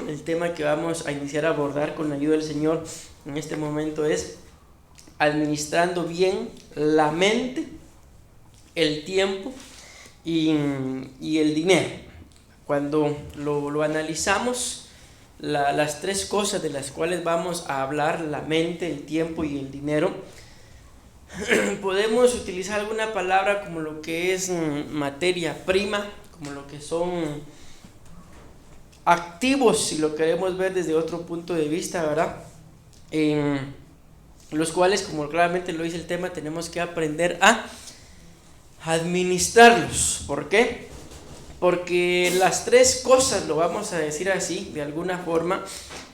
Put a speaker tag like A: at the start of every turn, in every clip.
A: El tema que vamos a iniciar a abordar con la ayuda del Señor en este momento es administrando bien la mente, el tiempo y el dinero. Cuando lo analizamos, las tres cosas de las cuales vamos a hablar, la mente, el tiempo y el dinero, podemos utilizar alguna palabra como lo que es materia prima, como lo que son activos, si lo queremos ver desde otro punto de vista, ¿verdad? En los cuales, como claramente lo dice el tema, tenemos que aprender a administrarlos. ¿Por qué? Porque las tres cosas, lo vamos a decir así, de alguna forma,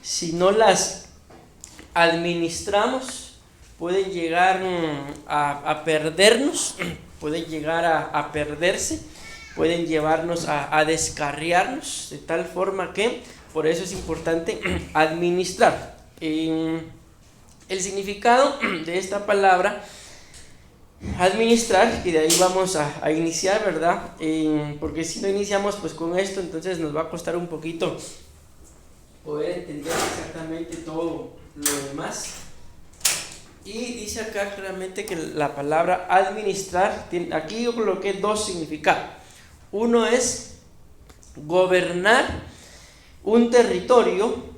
A: si no las administramos, pueden llegar a perdernos, pueden llegar a perderse, pueden llevarnos a descarriarnos, de tal forma que por eso es importante administrar. El significado de esta palabra administrar, y de ahí vamos a iniciar, ¿verdad? Porque si no iniciamos pues con esto, entonces nos va a costar un poquito poder entender exactamente todo lo demás. Y dice acá claramente que la palabra administrar, aquí yo coloqué dos significados. Uno es gobernar un territorio,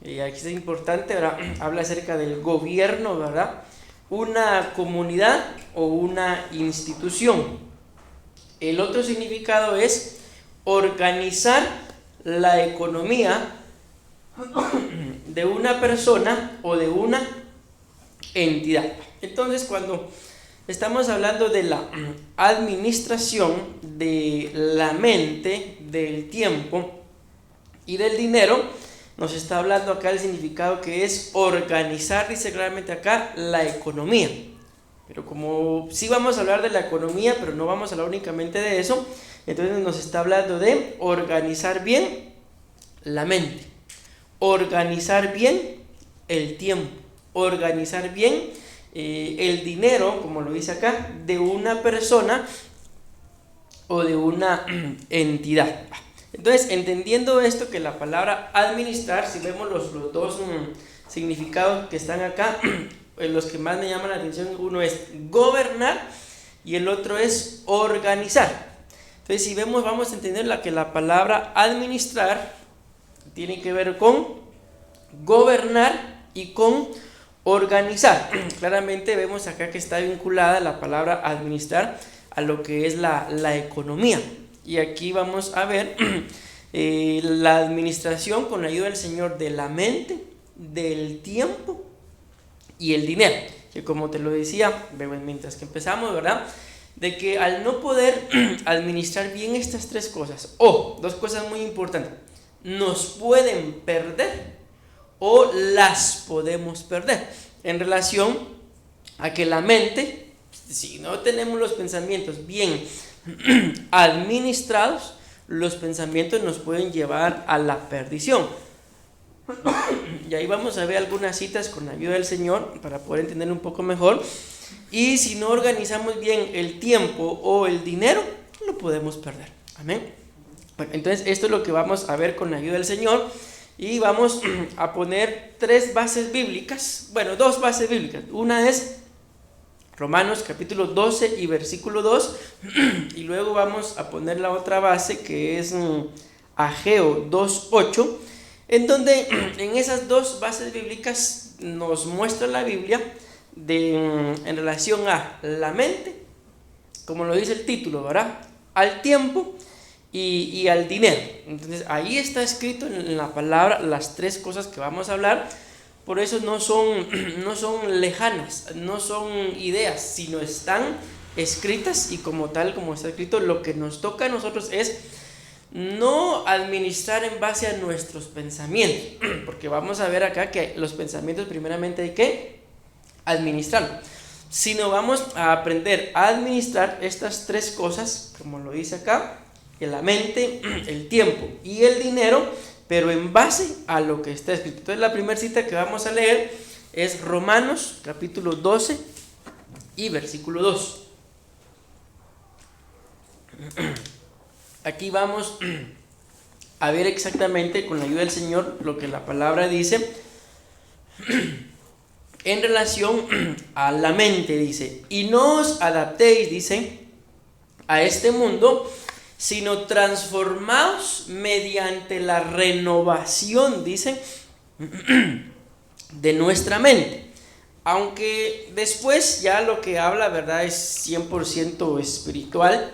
A: y aquí es importante, ¿verdad? Habla acerca del gobierno, ¿verdad? Una comunidad o una institución. El otro significado es organizar la economía de una persona o de una entidad. Entonces, cuando estamos hablando de la administración de la mente, del tiempo y del dinero, nos está hablando acá el significado que es organizar, dice claramente acá, la economía. Pero como sí vamos a hablar de la economía, pero no vamos a hablar únicamente de eso, entonces nos está hablando de organizar bien la mente, organizar bien el tiempo, organizar bien el dinero, como lo dice acá, de una persona o de una entidad. Entonces, entendiendo esto, que la palabra administrar, si vemos los dos significados que están acá, los que más me llaman la atención, uno es gobernar y el otro es organizar. Entonces, si vemos, vamos a entender que la palabra administrar tiene que ver con gobernar y con organizar. Claramente vemos acá que está vinculada la palabra administrar a lo que es la economía. Y aquí vamos a ver la administración con la ayuda del Señor de la mente, del tiempo y el dinero. Que como te lo decía mientras que empezamos, ¿verdad? De que al no poder administrar bien estas tres cosas, o dos cosas muy importantes, nos pueden perder o las podemos perder en relación a que la mente, si no tenemos los pensamientos bien administrados, los pensamientos nos pueden llevar a la perdición. Y ahí vamos a ver algunas citas con la ayuda del Señor para poder entender un poco mejor. Y si no organizamos bien el tiempo o el dinero, lo podemos perder. Amén. Bueno, entonces esto es lo que vamos a ver con la ayuda del Señor. Y vamos a poner tres bases bíblicas, bueno, dos bases bíblicas. Una es Romanos capítulo 12 y versículo 2, y luego vamos a poner la otra base que es Ageo 2:8, en donde en esas dos bases bíblicas nos muestra la Biblia en relación a la mente, como lo dice el título, ¿verdad? Al tiempo y al dinero. Entonces ahí está escrito en la palabra las tres cosas que vamos a hablar. Por eso no son lejanas, no son ideas, sino están escritas, y como tal, como está escrito, lo que nos toca a nosotros es no administrar en base a nuestros pensamientos, porque vamos a ver acá que los pensamientos primeramente hay que administrarlos, sino vamos a aprender a administrar estas tres cosas, como lo dice acá, la mente, el tiempo y el dinero, pero en base a lo que está escrito. Entonces la primera cita que vamos a leer es Romanos capítulo 12 y versículo 2. Aquí vamos a ver exactamente con la ayuda del Señor lo que la palabra dice en relación a la mente. Dice, y no os adaptéis, dice, a este mundo, sino transformaos mediante la renovación, dice, de nuestra mente. Aunque después ya lo que habla, ¿verdad?, es 100% espiritual,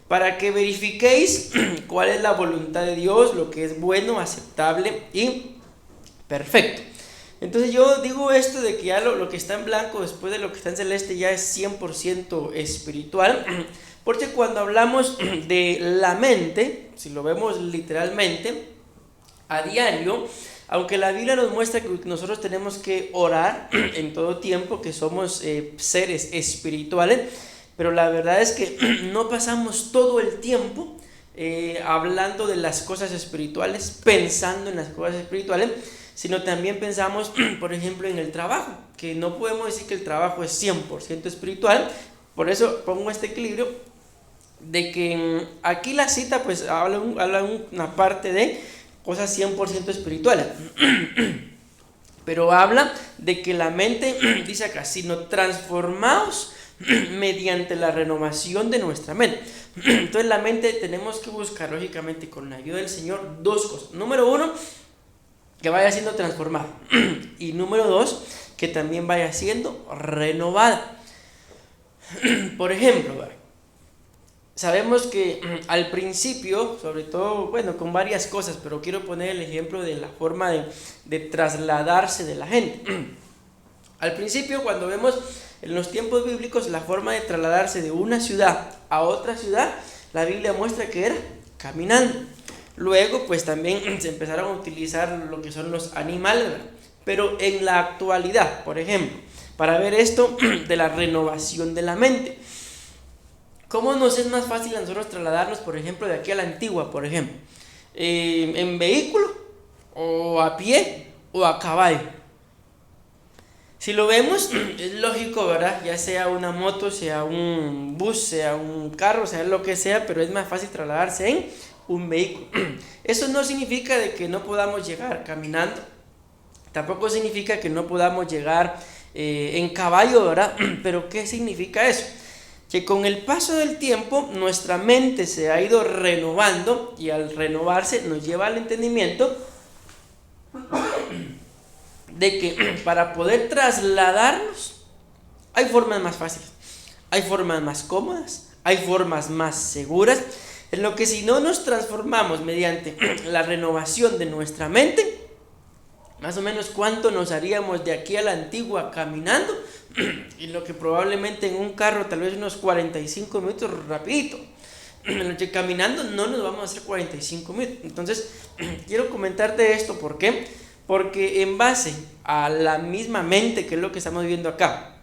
A: para que verifiquéis cuál es la voluntad de Dios, lo que es bueno, aceptable y perfecto. Entonces yo digo esto de que ya lo que está en blanco después de lo que está en celeste ya es 100% espiritual, porque cuando hablamos de la mente, si lo vemos literalmente, a diario, aunque la Biblia nos muestra que nosotros tenemos que orar en todo tiempo, que somos seres espirituales, pero la verdad es que no pasamos todo el tiempo hablando de las cosas espirituales, pensando en las cosas espirituales, sino también pensamos, por ejemplo, en el trabajo, que no podemos decir que el trabajo es 100% espiritual. Por eso pongo este equilibrio de que aquí la cita pues habla una parte de cosas 100% espirituales, pero habla de que la mente, dice acá, sino transformaos mediante la renovación de nuestra mente. Entonces la mente tenemos que buscar, lógicamente, con la ayuda del Señor, dos cosas. Número uno, que vaya siendo transformada, y número dos, que también vaya siendo renovada. Por ejemplo, sabemos que al principio, sobre todo, bueno, con varias cosas, pero quiero poner el ejemplo de la forma de trasladarse de la gente. Al principio, cuando vemos en los tiempos bíblicos la forma de trasladarse de una ciudad a otra ciudad, la Biblia muestra que era caminando. Luego, pues también se empezaron a utilizar lo que son los animales, ¿verdad? Pero en la actualidad, por ejemplo, para ver esto de la renovación de la mente, ¿cómo nos es más fácil a nosotros trasladarnos, por ejemplo, de aquí a la Antigua, por ejemplo? ¿En vehículo, o a pie, o a caballo? Si lo vemos, es lógico, ¿verdad? Ya sea una moto, sea un bus, sea un carro, sea lo que sea, pero es más fácil trasladarse en un vehículo. Eso no significa de que no podamos llegar caminando, tampoco significa que no podamos llegar en caballo, ¿verdad? Pero ¿qué significa eso? Que con el paso del tiempo nuestra mente se ha ido renovando, y al renovarse nos lleva al entendimiento de que para poder trasladarnos hay formas más fáciles, hay formas más cómodas, hay formas más seguras, en lo que si no nos transformamos mediante la renovación de nuestra mente, más o menos cuánto nos haríamos de aquí a la Antigua caminando, y lo que probablemente en un carro tal vez unos 45 minutos rapidito. En lo que caminando no nos vamos a hacer 45 minutos. Entonces quiero comentarte esto, ¿por qué? Porque en base a la misma mente, que es lo que estamos viendo acá,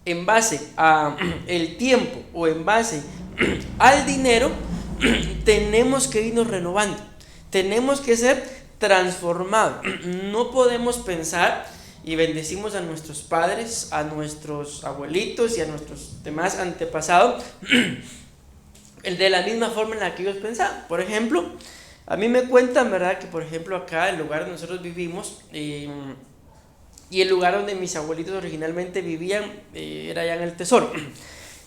A: en base a el tiempo o en base al dinero, tenemos que irnos renovando, tenemos que ser transformados. No podemos pensar, y bendecimos a nuestros padres, a nuestros abuelitos y a nuestros demás antepasados de la misma forma en la que ellos pensaban. Por ejemplo, a mí me cuentan, ¿verdad?, que por ejemplo acá, el lugar donde nosotros vivimos, y el lugar donde mis abuelitos originalmente vivían, era allá en el Tesoro.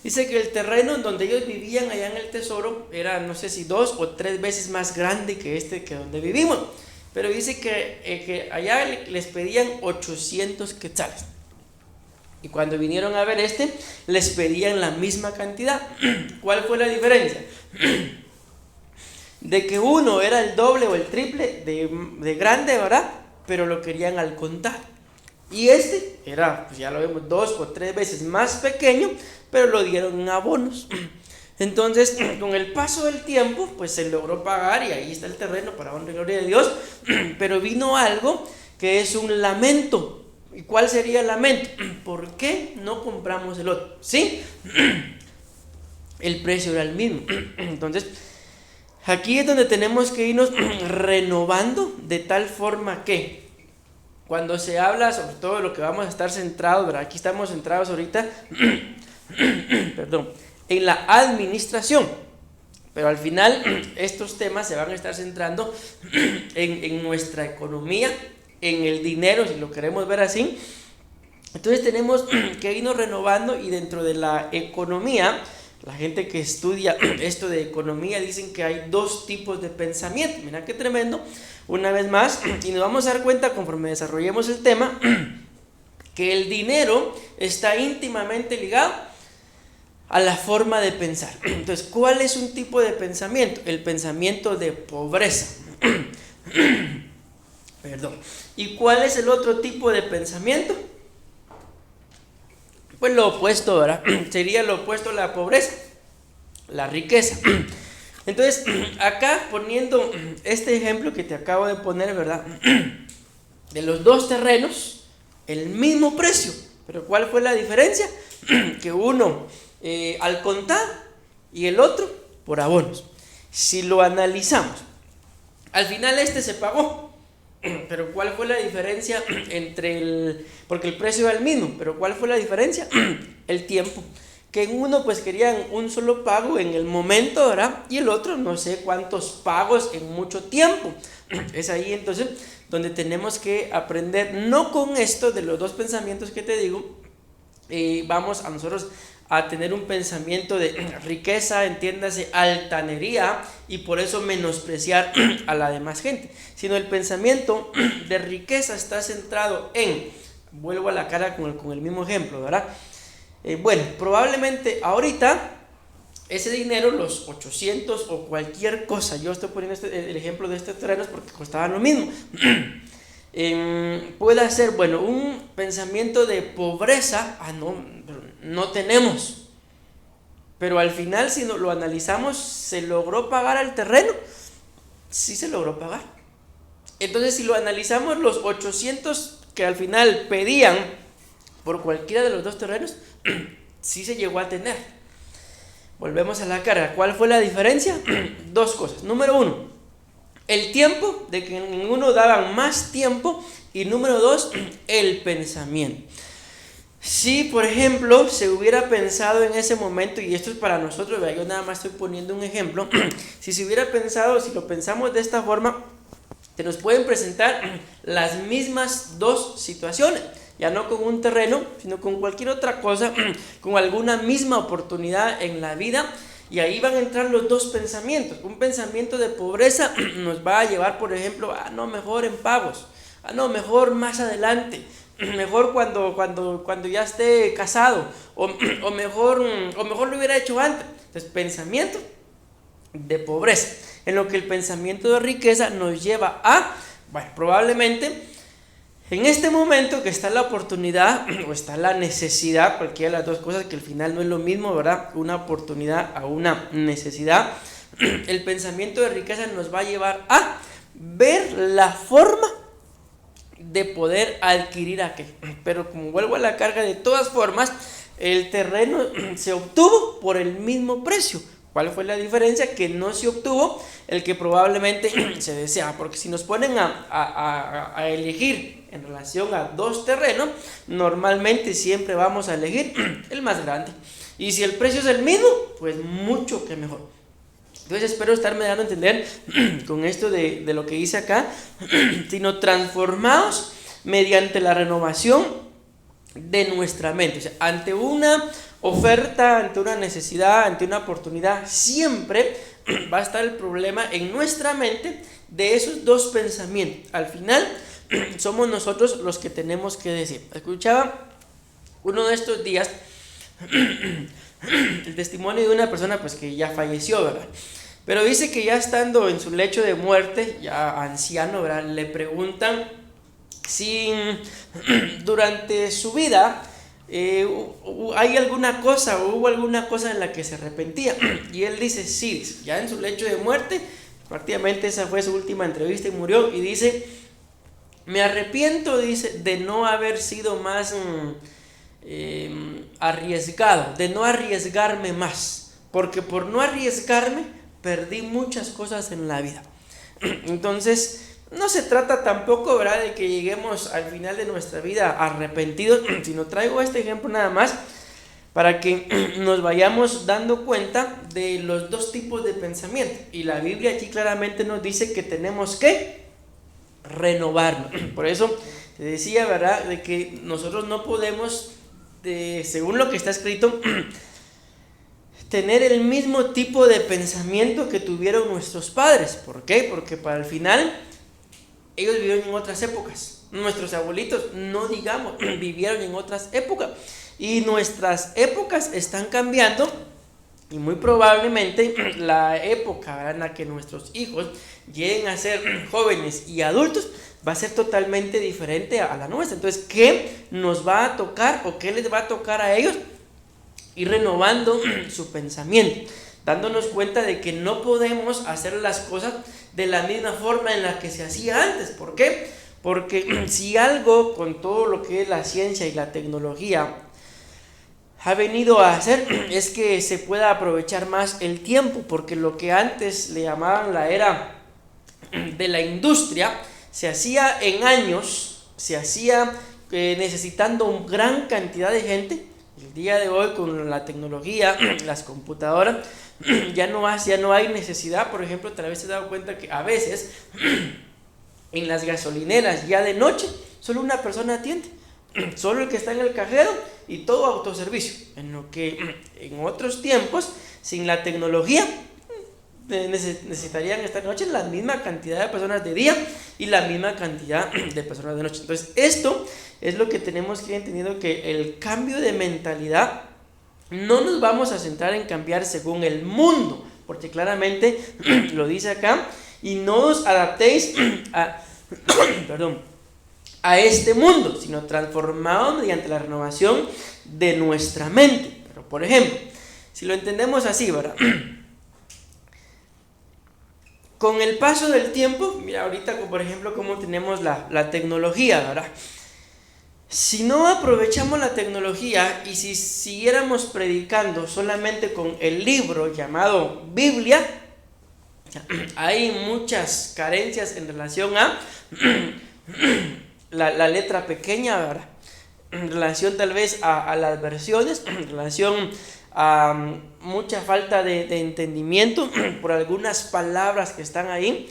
A: Dice que el terreno en donde ellos vivían allá en el Tesoro era, no sé si 2 o 3 veces más grande que donde vivimos. Pero dice que allá les pedían 800 quetzales. Y cuando vinieron a ver les pedían la misma cantidad. ¿Cuál fue la diferencia? De que uno era el doble o el triple de grande, ¿verdad? Pero lo querían al contar. Y era, pues ya lo vemos, 2 o 3 veces más pequeño, pero lo dieron en abonos. Entonces, con el paso del tiempo, pues se logró pagar, y ahí está el terreno para honra y gloria de Dios. Pero vino algo que es un lamento. ¿Y cuál sería el lamento? ¿Por qué no compramos el otro? ¿Sí? El precio era el mismo. Entonces, aquí es donde tenemos que irnos renovando, de tal forma que cuando se habla sobre todo lo que vamos a estar centrados, ¿verdad? Aquí estamos centrados ahorita perdón, en la administración, pero al final estos temas se van a estar centrando en nuestra economía, en el dinero, si lo queremos ver así. Entonces tenemos que irnos renovando, y dentro de la economía, la gente que estudia esto de economía dicen que hay dos tipos de pensamiento. Mira qué tremendo, una vez más, y nos vamos a dar cuenta conforme desarrollemos el tema, que el dinero está íntimamente ligado a la forma de pensar. Entonces, ¿cuál es un tipo de pensamiento? El pensamiento de pobreza. Perdón. ¿Y cuál es el otro tipo de pensamiento? Pues lo opuesto, ¿verdad? Sería lo opuesto a la pobreza, la riqueza. Entonces, acá poniendo este ejemplo que te acabo de poner, ¿verdad? De los dos terrenos, el mismo precio, pero ¿cuál fue la diferencia? Que uno al contar y el otro por abonos. Si lo analizamos, al final este se pagó, pero ¿cuál fue la diferencia porque el precio era el mismo, pero ¿cuál fue la diferencia? El tiempo. Que en uno pues querían un solo pago en el momento, ¿verdad? Y el otro no sé cuántos pagos en mucho tiempo. Es ahí entonces donde tenemos que aprender, no con esto de los dos pensamientos que te digo, vamos a nosotros a tener un pensamiento de riqueza, entiéndase, altanería, y por eso menospreciar a la demás gente, sino el pensamiento de riqueza está centrado en, vuelvo a la cara con el mismo ejemplo, ¿verdad? Bueno, probablemente ahorita ese dinero, los 800 o cualquier cosa, yo estoy poniendo el ejemplo de estos terrenos porque costaban lo mismo, puede ser, bueno, un pensamiento de pobreza. No tenemos, pero al final si lo analizamos, ¿se logró pagar el terreno? Sí se logró pagar. Entonces, si lo analizamos, los 800 que al final pedían por cualquiera de los dos terrenos, sí se llegó a tener. Volvemos a la carga. ¿Cuál fue la diferencia? Dos cosas. Número uno, el tiempo, de que en uno daban más tiempo, y número dos, el pensamiento. Si por ejemplo se hubiera pensado en ese momento, y esto es para nosotros, yo nada más estoy poniendo un ejemplo, si se hubiera pensado, si lo pensamos de esta forma, te nos pueden presentar las mismas dos situaciones, ya no con un terreno, sino con cualquier otra cosa, con alguna misma oportunidad en la vida. Y ahí van a entrar los dos pensamientos. Un pensamiento de pobreza nos va a llevar, por ejemplo, no, mejor en pagos, no, mejor más adelante, mejor cuando ya esté casado, o mejor lo hubiera hecho antes. Entonces, pensamiento de pobreza, en lo que el pensamiento de riqueza nos lleva a, bueno, probablemente en este momento que está la oportunidad o está la necesidad, cualquiera de las dos cosas, que al final no es lo mismo, ¿verdad? Una oportunidad a una necesidad. El pensamiento de riqueza nos va a llevar a ver la forma de poder adquirir aquel. Pero como vuelvo a la carga, de todas formas, el terreno se obtuvo por el mismo precio. ¿Cuál fue la diferencia? Que no se obtuvo el que probablemente se deseaba. Porque si nos ponen a elegir en relación a dos terrenos, normalmente siempre vamos a elegir el más grande. Y si el precio es el mismo, pues mucho que mejor. Entonces espero estarme dando a entender con esto de lo que hice acá, sino transformados mediante la renovación de nuestra mente. O sea, ante una oferta, ante una necesidad, ante una oportunidad, siempre va a estar el problema en nuestra mente de esos dos pensamientos. Al final somos nosotros los que tenemos que decir. Escuchaba uno de estos días el testimonio de una persona pues que ya falleció, ¿verdad? Pero dice que ya estando en su lecho de muerte, ya anciano, ¿verdad?, le preguntan si durante su vida hay alguna cosa o hubo alguna cosa en la que se arrepentía. Y él dice, sí, ya en su lecho de muerte, prácticamente esa fue su última entrevista y murió. Y dice, me arrepiento, dice, de no haber sido más arriesgado, de no arriesgarme más, porque por no arriesgarme perdí muchas cosas en la vida. Entonces, no se trata tampoco, ¿verdad?, de que lleguemos al final de nuestra vida arrepentidos, sino traigo este ejemplo nada más para que nos vayamos dando cuenta de los dos tipos de pensamiento. Y la Biblia aquí claramente nos dice que tenemos que renovarnos. Por eso te decía, ¿verdad?, de que nosotros no podemos, según lo que está escrito, tener el mismo tipo de pensamiento que tuvieron nuestros padres. ¿Por qué? Porque para el final ellos vivieron en otras épocas. Nuestros abuelitos, no digamos, vivieron en otras épocas. Y nuestras épocas están cambiando, y muy probablemente la época, ¿verdad?, en la que nuestros hijos lleguen a ser jóvenes y adultos va a ser totalmente diferente a la nuestra. Entonces, ¿qué nos va a tocar o qué les va a tocar a ellos? Ir renovando su pensamiento, dándonos cuenta de que no podemos hacer las cosas de la misma forma en la que se hacía antes. ¿Por qué? Porque si algo, con todo lo que es la ciencia y la tecnología ha venido a hacer, es que se pueda aprovechar más el tiempo, porque lo que antes le llamaban la era de la industria se hacía en años, se hacía necesitando una gran cantidad de gente. El día de hoy, con la tecnología, las computadoras, ya no hay necesidad. Por ejemplo, tal vez te has dado cuenta que a veces en las gasolineras ya de noche solo una persona atiende, solo el que está en el cajero, y todo autoservicio. En lo que en otros tiempos, sin la tecnología, necesitarían esta noche la misma cantidad de personas de día y la misma cantidad de personas de noche. Entonces, esto es lo que tenemos que ir entendiendo, que el cambio de mentalidad no nos vamos a centrar en cambiar según el mundo, porque claramente lo dice acá, y no os adaptéis a este mundo, sino transformados mediante la renovación de nuestra mente. Pero, por ejemplo, si lo entendemos así, ¿verdad? Con el paso del tiempo, mira ahorita, por ejemplo, cómo tenemos la tecnología, ¿verdad? Si no aprovechamos la tecnología y si siguiéramos predicando solamente con el libro llamado Biblia, hay muchas carencias en relación a la letra pequeña, ¿verdad?, en relación tal vez a las versiones, en relación a mucha falta de entendimiento por algunas palabras que están ahí.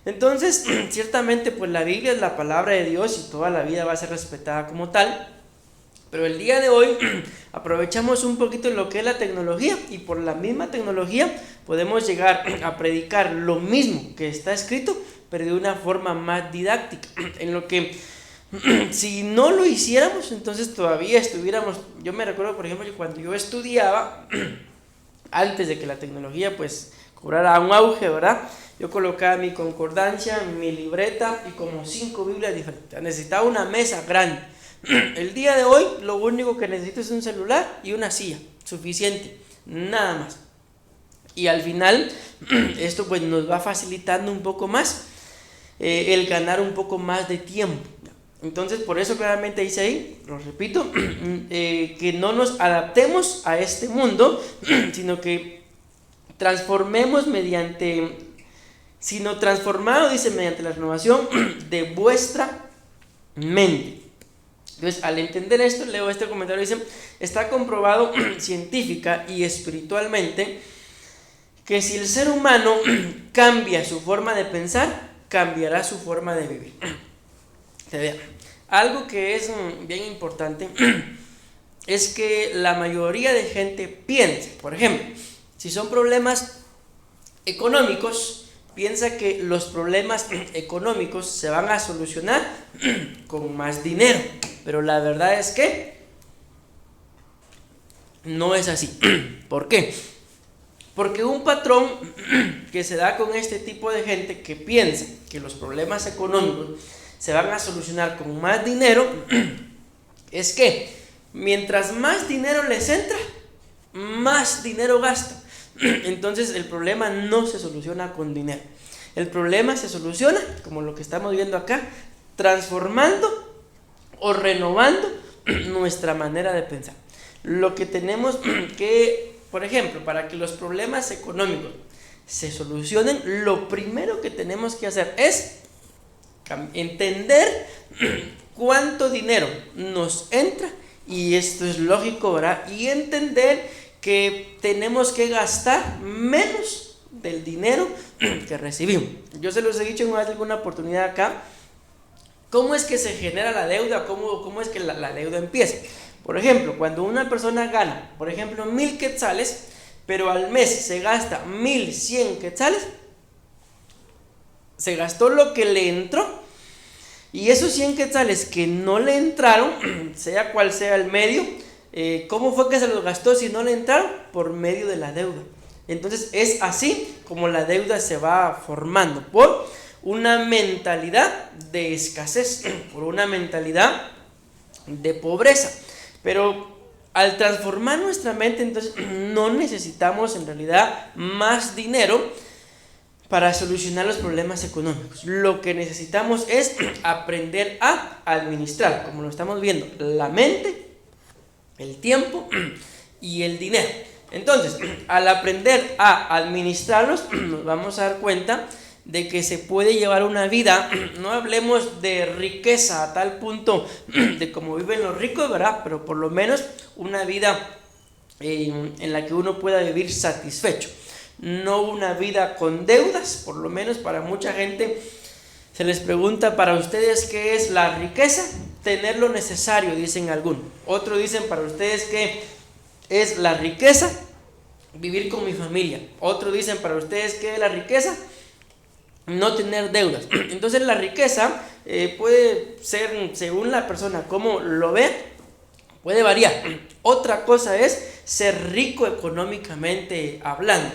A: Entonces, ciertamente, pues la Biblia es la palabra de Dios y toda la vida va a ser respetada como tal. Pero el día de hoy aprovechamos un poquito lo que es la tecnología, y por la misma tecnología podemos llegar a predicar lo mismo que está escrito, pero de una forma más didáctica, en lo que si no lo hiciéramos, entonces todavía estuviéramos. Yo me recuerdo, por ejemplo, que cuando yo estudiaba, antes de que la tecnología pues cobrara un auge, ¿verdad?, yo colocaba mi concordancia, mi libreta y como 5 Biblias diferentes. Necesitaba una mesa grande. El día de hoy lo único que necesito es un celular y una silla, suficiente, nada más. Y al final esto pues nos va facilitando un poco más el ganar un poco más de tiempo. Entonces, por eso claramente dice ahí, lo repito, que no nos adaptemos a este mundo, sino que transformado, dice, mediante la renovación de vuestra mente. Entonces, al entender esto, leo este comentario, dice: está comprobado científica y espiritualmente que si el ser humano cambia su forma de pensar, cambiará su forma de vivir. Algo que es bien importante es que la mayoría de gente piensa, por ejemplo, si son problemas económicos, piensa que los problemas económicos se van a solucionar con más dinero, pero la verdad es que no es así. ¿Por qué? Porque un patrón que se da con este tipo de gente que piensa que los problemas económicos se van a solucionar con más dinero, es que mientras más dinero les entra, más dinero gasta. Entonces el problema no se soluciona con dinero. El problema se soluciona, como lo que estamos viendo acá, transformando o renovando nuestra manera de pensar. Lo que tenemos que, por ejemplo, para que los problemas económicos se solucionen, lo primero que tenemos que hacer es entender cuánto dinero nos entra Y esto es lógico, ¿verdad? Y entender que tenemos que gastar menos del dinero que recibimos. Yo se los he dicho en más de alguna oportunidad acá. ¿Cómo es que se genera la deuda? ¿Cómo es que la deuda empieza? Por ejemplo, cuando una persona gana, por ejemplo, 1000 quetzales, pero al mes se gasta 1100 quetzales, se gastó lo que le entró. Y esos 100 quetzales que no le entraron, sea cual sea el medio, ¿cómo fue que se los gastó si no le entraron? Por medio de la deuda. Entonces es así como la deuda se va formando, por una mentalidad de escasez, por una mentalidad de pobreza. Pero al transformar nuestra mente, entonces no necesitamos en realidad más dinero para solucionar los problemas económicos. Lo que necesitamos es aprender a administrar, como lo estamos viendo, la mente, el tiempo y el dinero. Entonces, al aprender a administrarlos, nos vamos a dar cuenta de que se puede llevar una vida, no hablemos de riqueza a tal punto de como viven los ricos, ¿verdad? Pero por lo menos una vida en la que uno pueda vivir satisfecho. No una vida con deudas, por lo menos para mucha gente se les pregunta, para ustedes ¿qué es la riqueza? Tener lo necesario, dicen algunos. Otros dicen, para ustedes ¿qué es la riqueza? Vivir con mi familia. Otros dicen, para ustedes ¿qué es la riqueza? No tener deudas. Entonces la riqueza puede ser, según la persona como lo ve, puede variar. Otra cosa es ser rico económicamente hablando.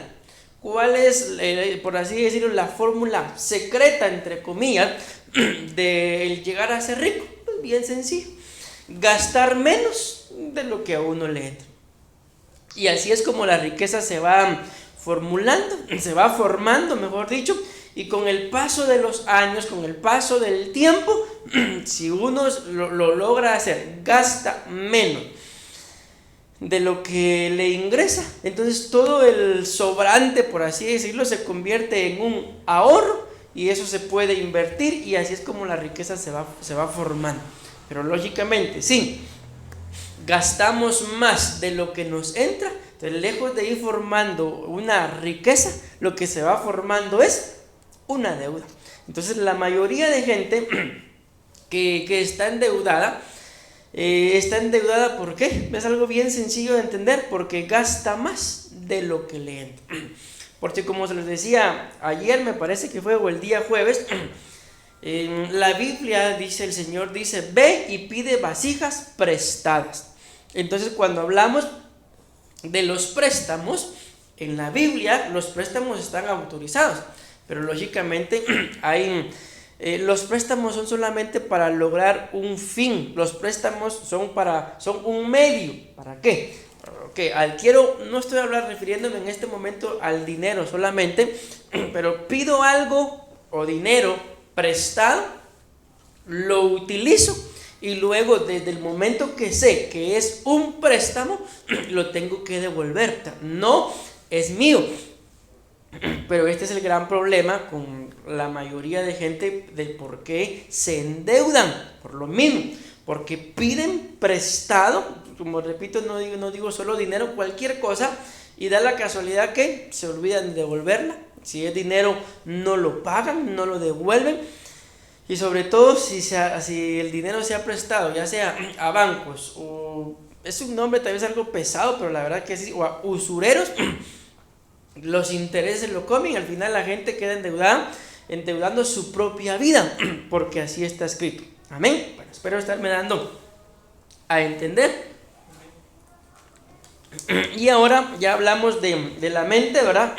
A: ¿Cuál es, por así decirlo, la fórmula secreta, entre comillas, de llegar a ser rico? Pues bien sencillo. Gastar menos de lo que a uno le entra. Y así es como la riqueza se va formulando, se va formando, mejor dicho. Y con el paso de los años, con el paso del tiempo, si uno lo logra hacer, gasta menos de lo que le ingresa, entonces todo el sobrante, por así decirlo, se convierte en un ahorro y eso se puede invertir, y así es como la riqueza se va formando. Pero lógicamente, sí, gastamos más de lo que nos entra, entonces lejos de ir formando una riqueza, lo que se va formando es una deuda. Entonces la mayoría de gente que está endeudada, ¿por qué? Es algo bien sencillo de entender, porque gasta más de lo que le entra. Porque como se les decía ayer, me parece que fue, o el día jueves, en la Biblia dice, el Señor dice, ve y pide vasijas prestadas. Entonces cuando hablamos de los préstamos, en la Biblia los préstamos están autorizados, pero lógicamente hay... los préstamos son solamente para lograr un fin. Los préstamos son un medio. ¿Para qué? Okay, no estoy refiriéndome en este momento al dinero solamente, pero pido algo o dinero prestado, lo utilizo y luego desde el momento que sé que es un préstamo, lo tengo que devolver. No es mío. Pero este es el gran problema con la mayoría de gente, de por qué se endeudan, por lo mismo, porque piden prestado, como repito, no digo solo dinero, cualquier cosa, y da la casualidad que se olvidan de devolverla. Si es dinero, no lo pagan, no lo devuelven, y sobre todo si el dinero se ha prestado, ya sea a bancos, o es un nombre tal vez algo pesado, pero la verdad que sí, o a usureros, los intereses lo comen y al final la gente queda endeudando su propia vida, porque así está escrito. Amén. Bueno, espero estarme dando a entender. Y ahora ya hablamos de la mente, ¿verdad?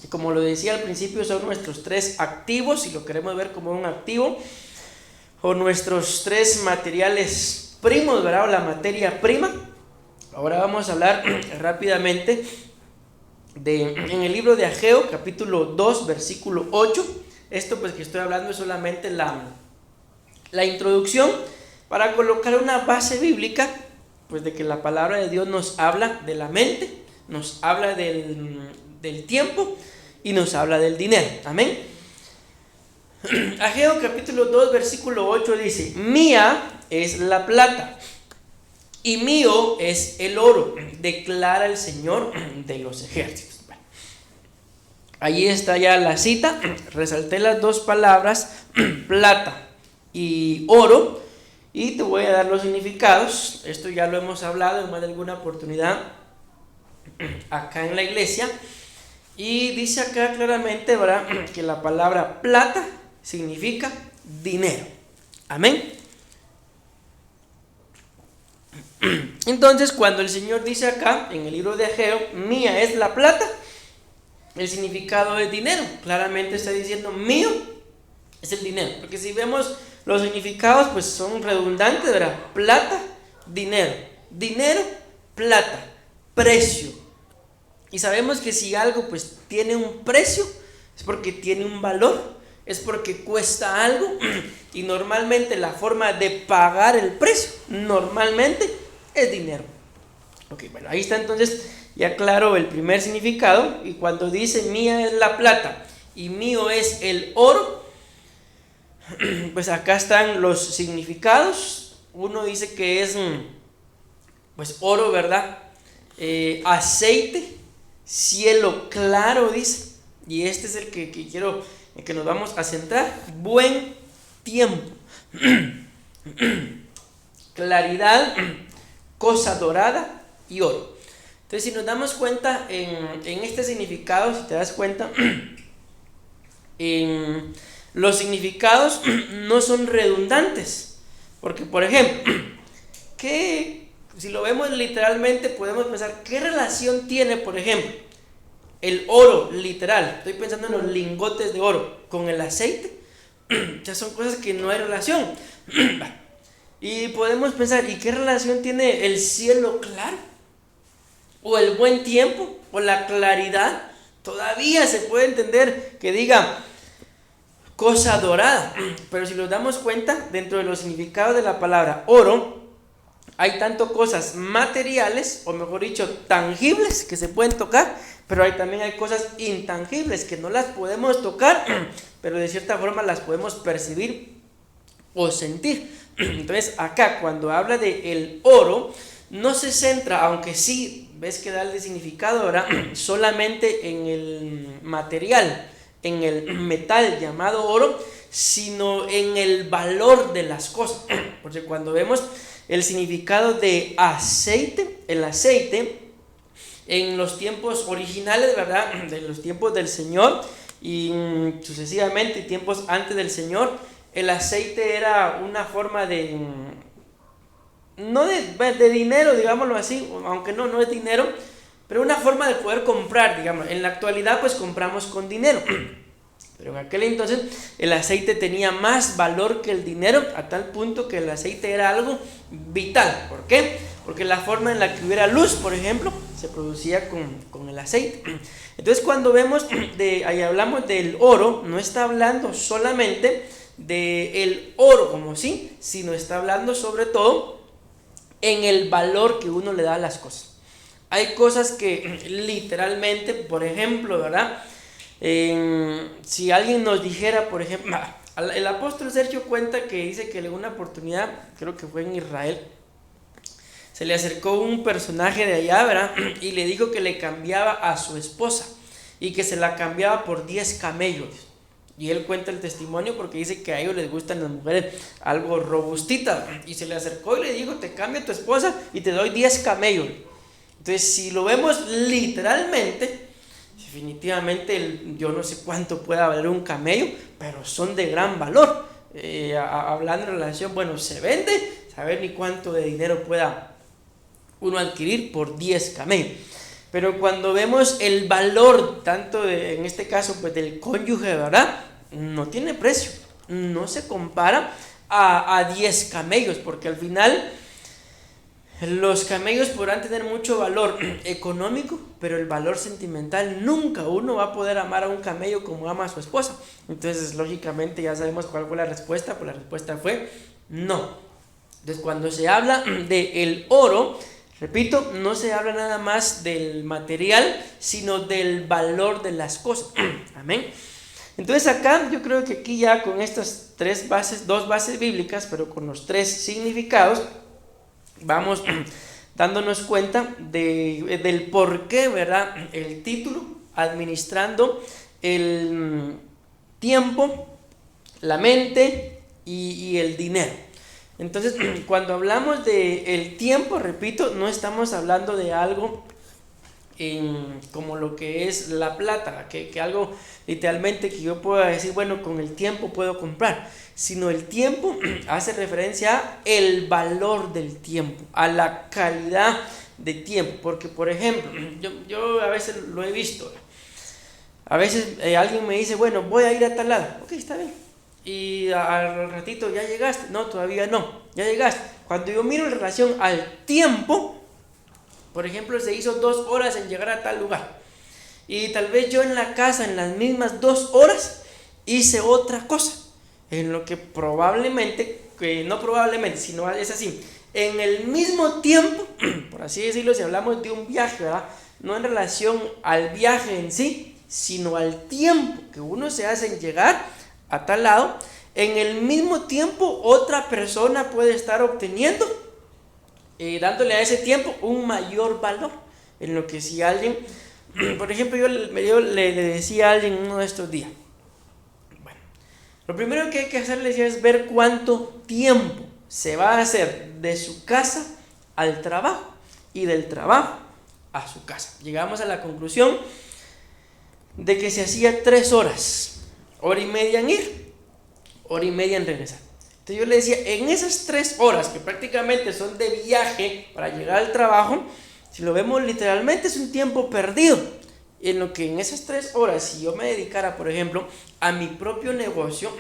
A: Como lo decía al principio, son nuestros 3 activos, si lo queremos ver como un activo, o nuestros 3 materiales primos, ¿verdad? O la materia prima. Ahora vamos a hablar rápidamente en el libro de Ageo, capítulo 2, versículo 8. Esto pues que estoy hablando es solamente la introducción para colocar una base bíblica, pues de que la palabra de Dios nos habla de la mente, nos habla del tiempo y nos habla del dinero. Amén. Ageo capítulo 2 versículo 8 dice: mía es la plata y mío es el oro, declara el Señor de los ejércitos. Bueno, ahí está ya la cita. Resalté las dos palabras, plata y oro, y te voy a dar los significados. Esto ya lo hemos hablado en más de alguna oportunidad acá en la iglesia. Y dice acá claramente, ¿verdad?, que la palabra plata significa dinero. Amén. Entonces, cuando el Señor dice acá en el libro de Ageo, mía es la plata, el significado es dinero. Claramente está diciendo mío es el dinero. Porque si vemos los significados, pues son redundantes, ¿verdad? Plata, dinero. Dinero, plata, precio. Y sabemos que si algo pues tiene un precio, es porque tiene un valor, es porque cuesta algo, y normalmente la forma de pagar el precio, normalmente es dinero. Ok, bueno, ahí está entonces ya claro el primer significado. Y cuando dice mía es la plata y mío es el oro, pues acá están los significados. Uno dice que es pues oro, ¿verdad? Aceite, cielo claro, dice. Y este es el que quiero, en que nos vamos a centrar. Buen tiempo, claridad, cosa dorada y oro. Entonces, si nos damos cuenta en este significado, si te das cuenta, en los significados no son redundantes. Porque, por ejemplo, si lo vemos literalmente, podemos pensar, ¿qué relación tiene, por ejemplo, el oro literal? Estoy pensando en los lingotes de oro con el aceite. Ya son cosas que no hay relación. Y podemos pensar, ¿y qué relación tiene el cielo claro? O el buen tiempo, o la claridad. Todavía se puede entender que diga cosa dorada. Pero si nos damos cuenta, dentro de los significados de la palabra oro, hay tanto cosas materiales, o mejor dicho, tangibles, que se pueden tocar, pero también hay cosas intangibles que no las podemos tocar, pero de cierta forma las podemos percibir o sentir. Entonces acá cuando habla de el oro, no se centra, aunque sí ves que da el significado, ¿verdad?, solamente en el material, en el metal llamado oro, sino en el valor de las cosas. Porque cuando vemos el significado de aceite, el aceite en los tiempos originales, ¿verdad?, de los tiempos del Señor y sucesivamente tiempos antes del Señor, el aceite era una forma de, no de dinero, digámoslo así, aunque no es dinero, pero una forma de poder comprar, digamos. En la actualidad pues compramos con dinero, pero en aquel entonces el aceite tenía más valor que el dinero, a tal punto que el aceite era algo vital. ¿Por qué? Porque la forma en la que hubiera luz, por ejemplo, se producía con el aceite. Entonces cuando vemos, ahí hablamos del oro, no está hablando solamente del oro como sí, sino está hablando sobre todo en el valor que uno le da a las cosas. Hay cosas que literalmente, por ejemplo, ¿verdad?, si alguien nos dijera, por ejemplo, el apóstol Sergio cuenta que dice que en una oportunidad, creo que fue en Israel, se le acercó un personaje de allá, ¿verdad?, y le dijo que le cambiaba a su esposa y que se la cambiaba por 10 camellos. Y él cuenta el testimonio porque dice que a ellos les gustan las mujeres algo robustitas. Y se le acercó y le dijo, te cambio a tu esposa y te doy 10 camellos. Entonces, si lo vemos literalmente, definitivamente yo no sé cuánto pueda valer un camello, pero son de gran valor. Hablando en relación, bueno, se vende, saber ni cuánto de dinero pueda uno adquirir por 10 camellos. Pero cuando vemos el valor, tanto en este caso pues del cónyuge, ¿verdad?, no tiene precio, no se compara a 10 camellos, porque al final los camellos podrán tener mucho valor económico, pero el valor sentimental nunca uno va a poder amar a un camello como ama a su esposa. Entonces lógicamente ya sabemos cuál fue la respuesta, pues la respuesta fue no. Entonces cuando se habla del oro, repito, no se habla nada más del material, sino del valor de las cosas. Amén. Entonces acá yo creo que aquí ya con estas dos bases bíblicas, pero con los tres significados, vamos dándonos cuenta del por qué, ¿verdad? El título, administrando el tiempo, la mente y el dinero. Entonces, cuando hablamos de el tiempo, repito, no estamos hablando de algo como lo que es la plata, que algo literalmente que yo pueda decir, bueno, con el tiempo puedo comprar, sino el tiempo hace referencia a el valor del tiempo, a la calidad de tiempo, porque por ejemplo, yo a veces lo he visto, a veces alguien me dice, bueno, voy a ir a tal lado, ok, está bien, y al ratito, ¿ya llegaste? No, todavía no, ya llegaste. Cuando yo miro en relación al tiempo, por ejemplo, se hizo 2 horas en llegar a tal lugar. Y tal vez yo en la casa, en las mismas 2 horas, hice otra cosa. En lo que probablemente, que no probablemente, sino es así. En el mismo tiempo, por así decirlo, si hablamos de un viaje, ¿verdad? No en relación al viaje en sí, sino al tiempo que uno se hace en llegar a tal lado. En el mismo tiempo, otra persona puede estar obteniendo dándole a ese tiempo un mayor valor. En lo que si alguien, por ejemplo, yo le decía a alguien uno de estos días, bueno, lo primero que hay que hacerles es ver cuánto tiempo se va a hacer de su casa al trabajo y del trabajo a su casa. Llegamos a la conclusión de que se hacía 3 horas, hora y media en ir, hora y media en regresar. Entonces yo le decía, en esas 3 horas que prácticamente son de viaje para llegar al trabajo, si lo vemos literalmente es un tiempo perdido. En lo que en esas 3 horas, si yo me dedicara, por ejemplo, a mi propio negocio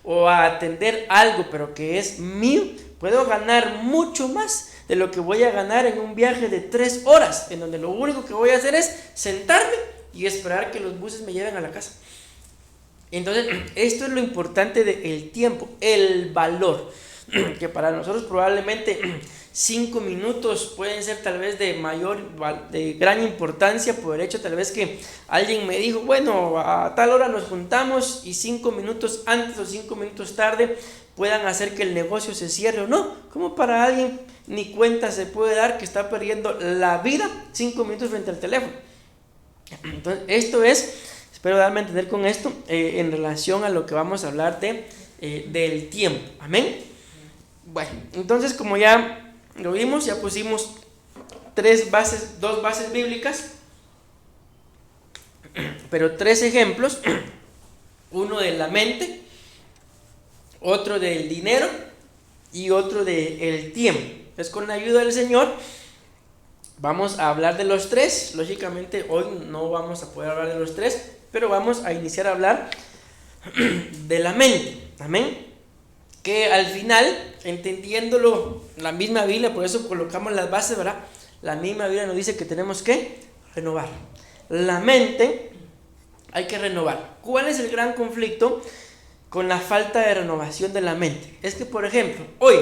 A: o a atender algo, pero que es mío, puedo ganar mucho más de lo que voy a ganar en un viaje de 3 horas, en donde lo único que voy a hacer es sentarme y esperar que los buses me lleven a la casa. Entonces, esto es lo importante del tiempo, el valor, que para nosotros probablemente 5 minutos pueden ser tal vez de gran importancia por el hecho tal vez que alguien me dijo, bueno, a tal hora nos juntamos y 5 minutos antes o 5 minutos tarde puedan hacer que el negocio se cierre o no. Como para alguien ni cuenta se puede dar que está perdiendo la vida 5 minutos frente al teléfono. Entonces, esto es... Espero darme a entender con esto en relación a lo que vamos a hablar del tiempo. Amén. Bueno, entonces como ya lo vimos, ya pusimos 2 bases bíblicas, pero 3 ejemplos. Uno de la mente, otro del dinero y otro del tiempo. Entonces con la ayuda del Señor vamos a hablar de los 3. Lógicamente hoy no vamos a poder hablar de los 3, pero vamos a iniciar a hablar de la mente. Amén. Que al final, entendiéndolo, la misma Biblia, por eso colocamos las bases, ¿verdad? La misma Biblia nos dice que tenemos que renovar. La mente hay que renovar. ¿Cuál es el gran conflicto con la falta de renovación de la mente? Es que, por ejemplo, hoy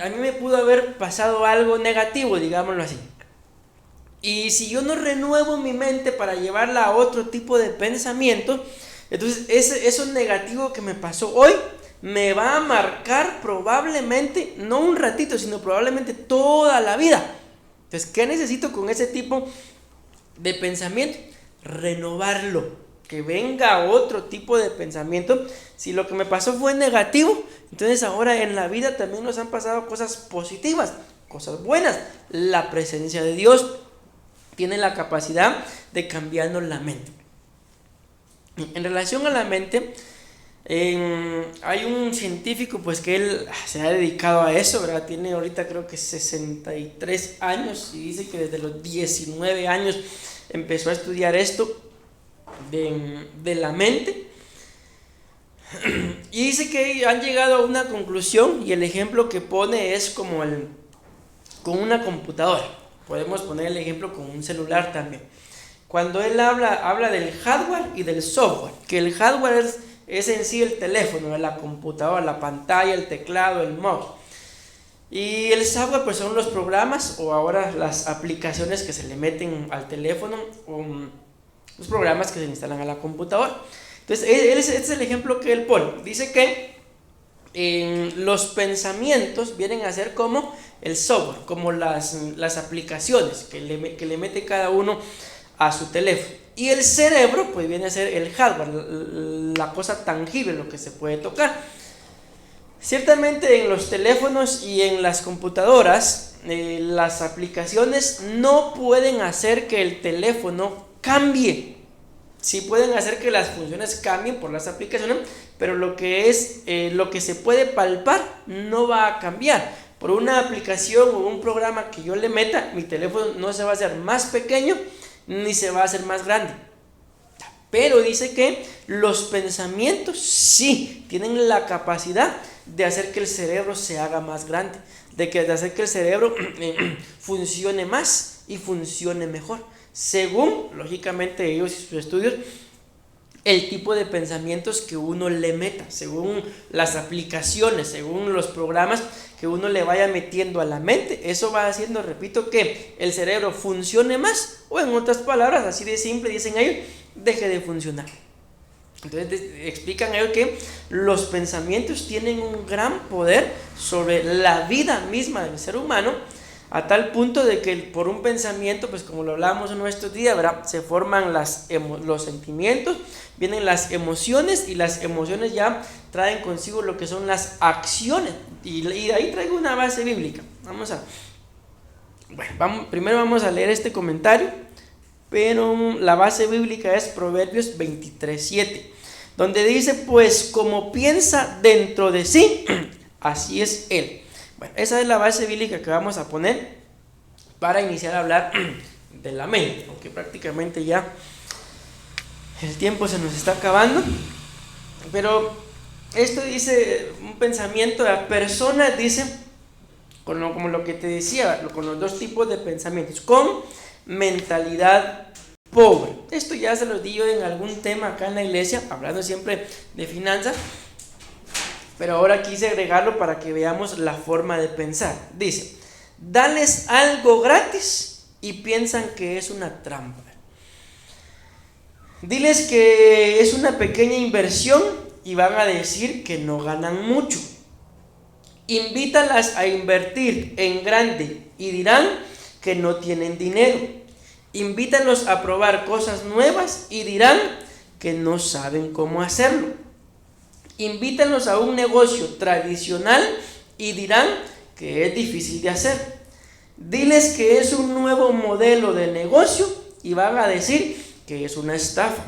A: a mí me pudo haber pasado algo negativo, digámoslo así. Y si yo no renuevo mi mente para llevarla a otro tipo de pensamiento, entonces eso negativo que me pasó hoy me va a marcar probablemente, no un ratito, sino probablemente toda la vida. Entonces, ¿qué necesito con ese tipo de pensamiento? Renovarlo, que venga otro tipo de pensamiento. Si lo que me pasó fue negativo, entonces ahora en la vida también nos han pasado cosas positivas, cosas buenas. La presencia de Dios tiene la capacidad de cambiarnos la mente. En relación a la mente, hay un científico pues que él se ha dedicado a eso, ¿verdad? Tiene ahorita creo que 63 años y dice que desde los 19 años empezó a estudiar esto de la mente. Y dice que han llegado a una conclusión y el ejemplo que pone es como con una computadora. Podemos poner el ejemplo con un celular también. Cuando él habla del hardware y del software, que el hardware es en sí el teléfono, la computadora, la pantalla, el teclado, el mouse. Y el software pues son los programas o ahora las aplicaciones que se le meten al teléfono o los programas que se instalan a la computadora. Entonces, este es el ejemplo que él pone. Dice que los pensamientos vienen a ser como el software, como las aplicaciones que le mete cada uno a su teléfono. Y el cerebro pues viene a ser el hardware, la cosa tangible, lo que se puede tocar. Ciertamente en los teléfonos y en las computadoras, las aplicaciones no pueden hacer que el teléfono cambie. Sí pueden hacer que las funciones cambien por las aplicaciones, pero lo que se puede palpar no va a cambiar. Por una aplicación o un programa que yo le meta, mi teléfono no se va a hacer más pequeño ni se va a hacer más grande. Pero dice que los pensamientos sí tienen la capacidad de hacer que el cerebro se haga más grande, de hacer que el cerebro funcione más y funcione mejor, según, lógicamente, ellos y sus estudios, el tipo de pensamientos que uno le meta, según las aplicaciones, según los programas que uno le vaya metiendo a la mente. Eso va haciendo, repito, que el cerebro funcione más, o en otras palabras, así de simple, dicen ellos, deje de funcionar. Entonces explican ellos que los pensamientos tienen un gran poder sobre la vida misma del ser humano, a tal punto de que por un pensamiento, pues como lo hablábamos en nuestros días, ¿verdad?, se forman los sentimientos, vienen las emociones, y las emociones ya traen consigo lo que son las acciones, y de ahí traigo una base bíblica. Primero vamos a leer este comentario, pero la base bíblica es Proverbios 23:7, donde dice: pues como piensa dentro de sí, así es él. Bueno, esa es la base bíblica que vamos a poner para iniciar a hablar de la mente, aunque prácticamente ya el tiempo se nos está acabando. Pero esto dice un pensamiento de la persona, dice, como lo que te decía, con los dos tipos de pensamientos, con mentalidad pobre. Esto ya se lo di yo en algún tema acá en la iglesia, hablando siempre de finanzas, pero ahora quise agregarlo para que veamos la forma de pensar. Dice: dales algo gratis y piensan que es una trampa. Diles que es una pequeña inversión y van a decir que no ganan mucho. Invítalas a invertir en grande y dirán que no tienen dinero. Invítalos a probar cosas nuevas y dirán que no saben cómo hacerlo. Invítalos a un negocio tradicional y dirán que es difícil de hacer. Diles que es un nuevo modelo de negocio y van a decir que es una estafa.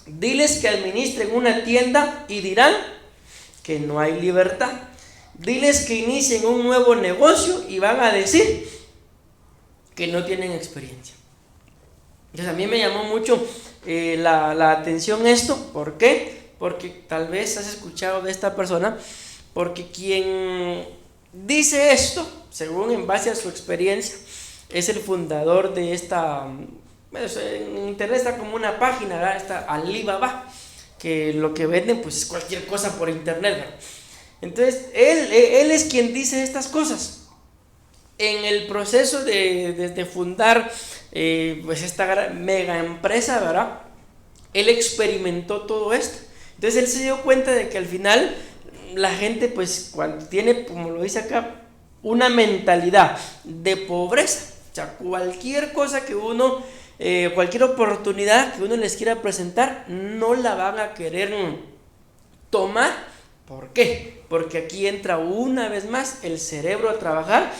A: Diles que administren una tienda y dirán que no hay libertad. Diles que inicien un nuevo negocio y van a decir que no tienen experiencia. Entonces a mí me llamó mucho la atención esto. ¿Por qué? Porque tal vez has escuchado de esta persona, porque quien dice esto, según en base a su experiencia, es el fundador de esta, en internet está como una página, ¿verdad?, esta Alibaba, que lo que venden pues es cualquier cosa por internet, ¿verdad? Entonces él es quien dice estas cosas. En el proceso de fundar pues esta mega empresa, ¿verdad?, él experimentó todo esto. Entonces él se dio cuenta de que al final la gente, pues cuando tiene, como lo dice acá, una mentalidad de pobreza, o sea, cualquier cosa que uno, cualquier oportunidad que uno les quiera presentar, no la van a querer tomar. ¿Por qué? Porque aquí entra una vez más el cerebro a trabajar.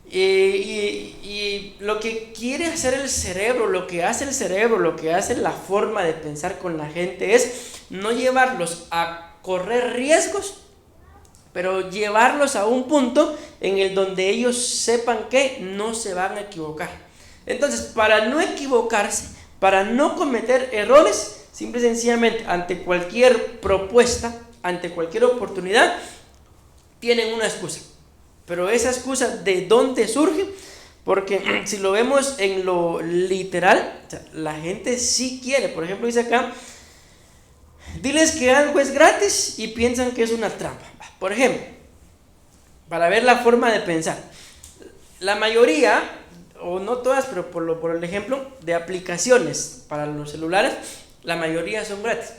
A: Y lo que quiere hacer el cerebro, lo que hace el cerebro, lo que hace la forma de pensar con la gente es no llevarlos a correr riesgos, pero llevarlos a un punto en el donde ellos sepan que no se van a equivocar. Entonces, para no equivocarse, para no cometer errores, simple y sencillamente ante cualquier propuesta, ante cualquier oportunidad, tienen una excusa. Pero esa excusa, ¿de dónde surge? Porque si lo vemos en lo literal, o sea, la gente sí quiere. Por ejemplo, dice acá: diles que algo es gratis y piensan que es una trampa. Por ejemplo, para ver la forma de pensar, la mayoría, o no todas, pero por el ejemplo de aplicaciones para los celulares, la mayoría son gratis.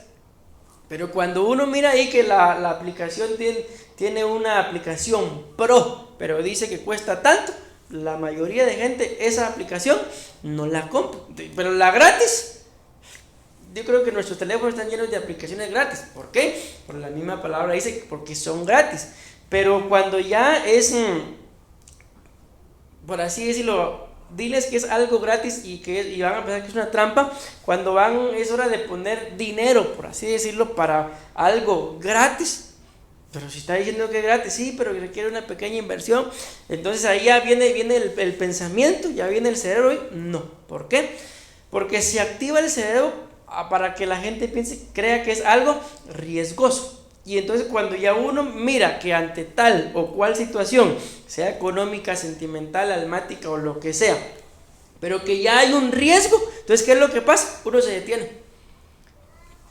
A: Pero cuando uno mira ahí que la aplicación tiene una aplicación pro, pero dice que cuesta tanto, la mayoría de gente esa aplicación no la compra. Pero la gratis, yo creo que nuestros teléfonos están llenos de aplicaciones gratis. ¿Por qué? Por la misma palabra dice, porque son gratis. Pero cuando ya es, por así decirlo, diles que es algo gratis y van a pensar que es una trampa. Cuando es hora de poner dinero, por así decirlo, para algo gratis. Pero si está diciendo que es gratis, sí, pero requiere una pequeña inversión. Entonces ahí ya viene el pensamiento, ya viene el cerebro. No, ¿por qué? Porque se activa el cerebro para que la gente crea que es algo riesgoso. Y entonces cuando ya uno mira que ante tal o cual situación, sea económica, sentimental, almática o lo que sea, pero que ya hay un riesgo, entonces ¿qué es lo que pasa? Uno se detiene.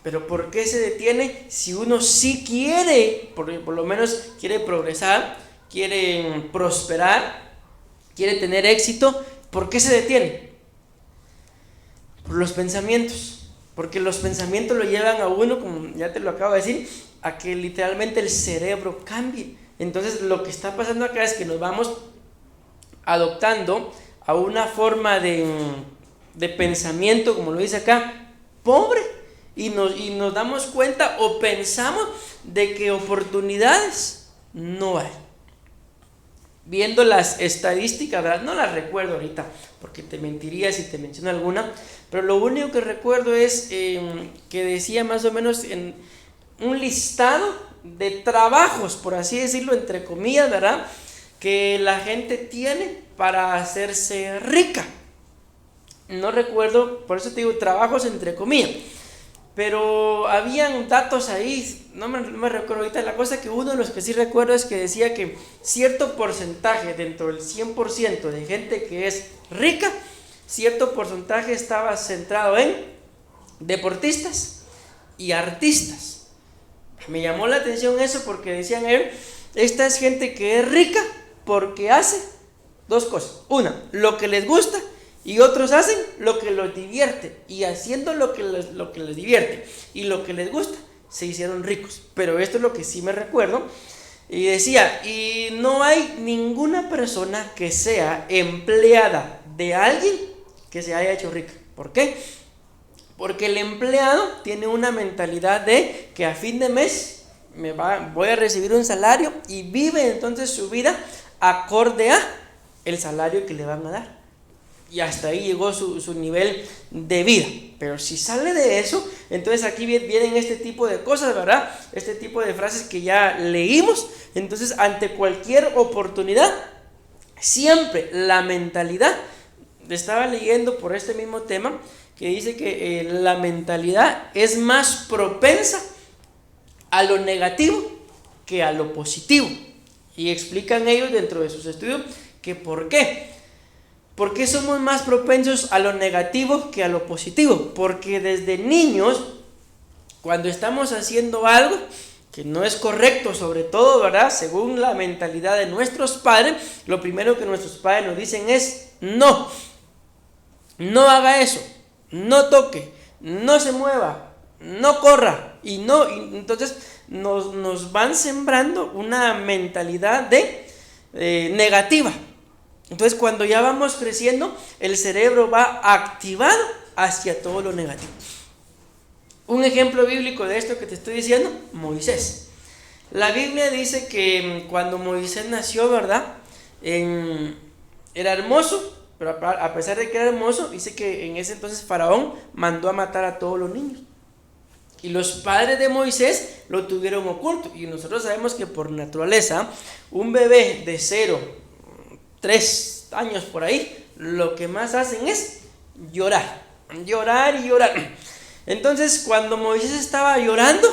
A: Pero ¿por qué se detiene si uno sí quiere, por lo menos quiere progresar, quiere prosperar, quiere tener éxito? ¿Por qué se detiene? Por los pensamientos. Porque los pensamientos lo llevan a uno, como ya te lo acabo de decir, a que literalmente el cerebro cambie. Entonces lo que está pasando acá es que nos vamos adoptando a una forma de pensamiento, como lo dice acá, pobre, y nos damos cuenta o pensamos de que oportunidades no hay. Viendo las estadísticas, ¿verdad? No las recuerdo ahorita, porque te mentiría si te menciono alguna, pero lo único que recuerdo es que decía más o menos en un listado de trabajos, por así decirlo, entre comillas, ¿verdad?, que la gente tiene para hacerse rica. No recuerdo, por eso te digo trabajos entre comillas, pero habían datos ahí, no me recuerdo ahorita. La cosa que uno de los que sí recuerdo es que decía que cierto porcentaje dentro del 100% de gente que es rica, cierto porcentaje estaba centrado en deportistas y artistas. Me llamó la atención eso porque decían esta es gente que es rica porque hace dos cosas. Una, lo que les gusta, y otros hacen lo que los divierte, y haciendo lo que les divierte y lo que les gusta, se hicieron ricos. Pero esto es lo que sí me recuerdo. Y decía, y no hay ninguna persona que sea empleada de alguien que se haya hecho rica. ¿Por qué? Porque el empleado tiene una mentalidad de que a fin de mes voy a recibir un salario, y vive entonces su vida acorde a el salario que le van a dar. Y hasta ahí llegó su nivel de vida. Pero si sale de eso, entonces aquí vienen este tipo de cosas, ¿verdad? Este tipo de frases que ya leímos. Entonces, ante cualquier oportunidad, siempre la mentalidad, estaba leyendo por este mismo tema, que dice que la mentalidad es más propensa a lo negativo que a lo positivo. Y explican ellos dentro de sus estudios que ¿por qué? ¿Por qué somos más propensos a lo negativo que a lo positivo? Porque desde niños, cuando estamos haciendo algo que no es correcto, sobre todo, ¿verdad?, según la mentalidad de nuestros padres, lo primero que nuestros padres nos dicen es no haga eso, no toque, no se mueva, no corra, y entonces nos van sembrando una mentalidad negativa. Entonces cuando ya vamos creciendo, el cerebro va activado hacia todo lo negativo. Un ejemplo bíblico de esto que te estoy diciendo, Moisés. La Biblia dice que cuando Moisés nació, ¿verdad?, era hermoso, pero a pesar de que era hermoso, dice que en ese entonces Faraón mandó a matar a todos los niños. Y los padres de Moisés lo tuvieron oculto. Y nosotros sabemos que por naturaleza, un bebé de 3 años por ahí, lo que más hacen es llorar y llorar. Entonces cuando Moisés estaba llorando,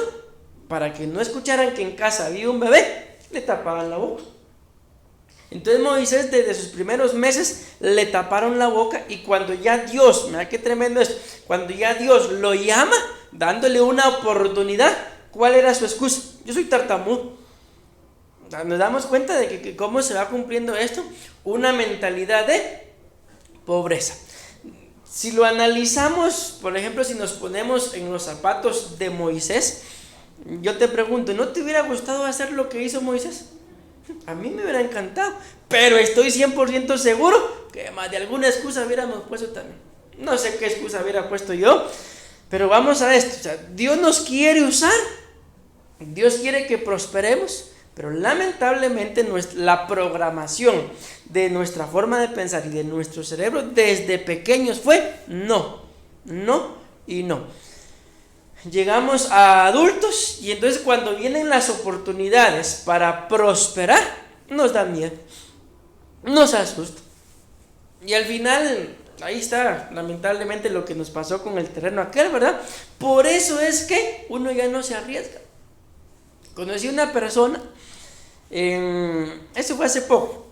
A: para que no escucharan que en casa había un bebé, le tapaban la boca. Entonces Moisés desde sus primeros meses le taparon la boca, y cuando ya Dios, mira qué tremendo es, cuando ya Dios lo llama, dándole una oportunidad, ¿cuál era su excusa? Yo soy tartamudo. Nos damos cuenta de que cómo se va cumpliendo esto, una mentalidad de pobreza. Si lo analizamos, por ejemplo, si nos ponemos en los zapatos de Moisés, yo te pregunto, ¿no te hubiera gustado hacer lo que hizo Moisés? A mí me hubiera encantado, pero estoy 100% seguro que más de alguna excusa hubiéramos puesto también. No sé qué excusa hubiera puesto yo, pero vamos a esto. O sea, Dios nos quiere usar, Dios quiere que prosperemos, pero lamentablemente la programación de nuestra forma de pensar y de nuestro cerebro desde pequeños fue no, no y no. Llegamos a adultos y entonces cuando vienen las oportunidades para prosperar, nos da miedo, nos asusta. Y al final, ahí está lamentablemente lo que nos pasó con el terreno aquel, ¿verdad? Por eso es que uno ya no se arriesga. Conocí una persona, eso fue hace poco,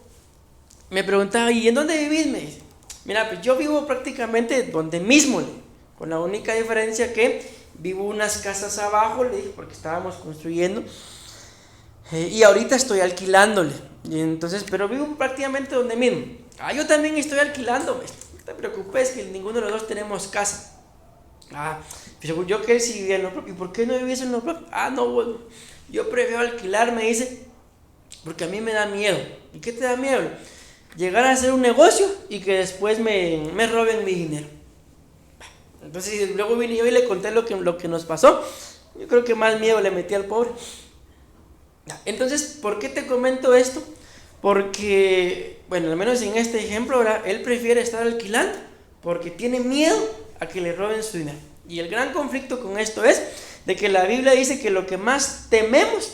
A: me preguntaba, ¿y en dónde vivís? Me dice, mira, pues yo vivo prácticamente donde mismo, con la única diferencia que vivo unas casas abajo, le dije, porque estábamos construyendo, y ahorita estoy alquilándole, y entonces, pero vivo prácticamente donde mismo. Yo también estoy alquilando, no te preocupes que ninguno de los dos tenemos casa. Pues yo que si vivía en lo propio, ¿y por qué no vivís en lo propio? No, bueno, yo prefiero alquilar, me dice, porque a mí me da miedo. ¿Y qué te da miedo? Llegar a hacer un negocio y que después me roben mi dinero. Entonces luego vine yo y le conté lo que nos pasó. Yo creo que más miedo le metí al pobre. Entonces, ¿por qué te comento esto? Porque, bueno, al menos en este ejemplo, ahora él prefiere estar alquilando porque tiene miedo a que le roben su dinero. Y el gran conflicto con esto es de que la Biblia dice que lo que más tememos,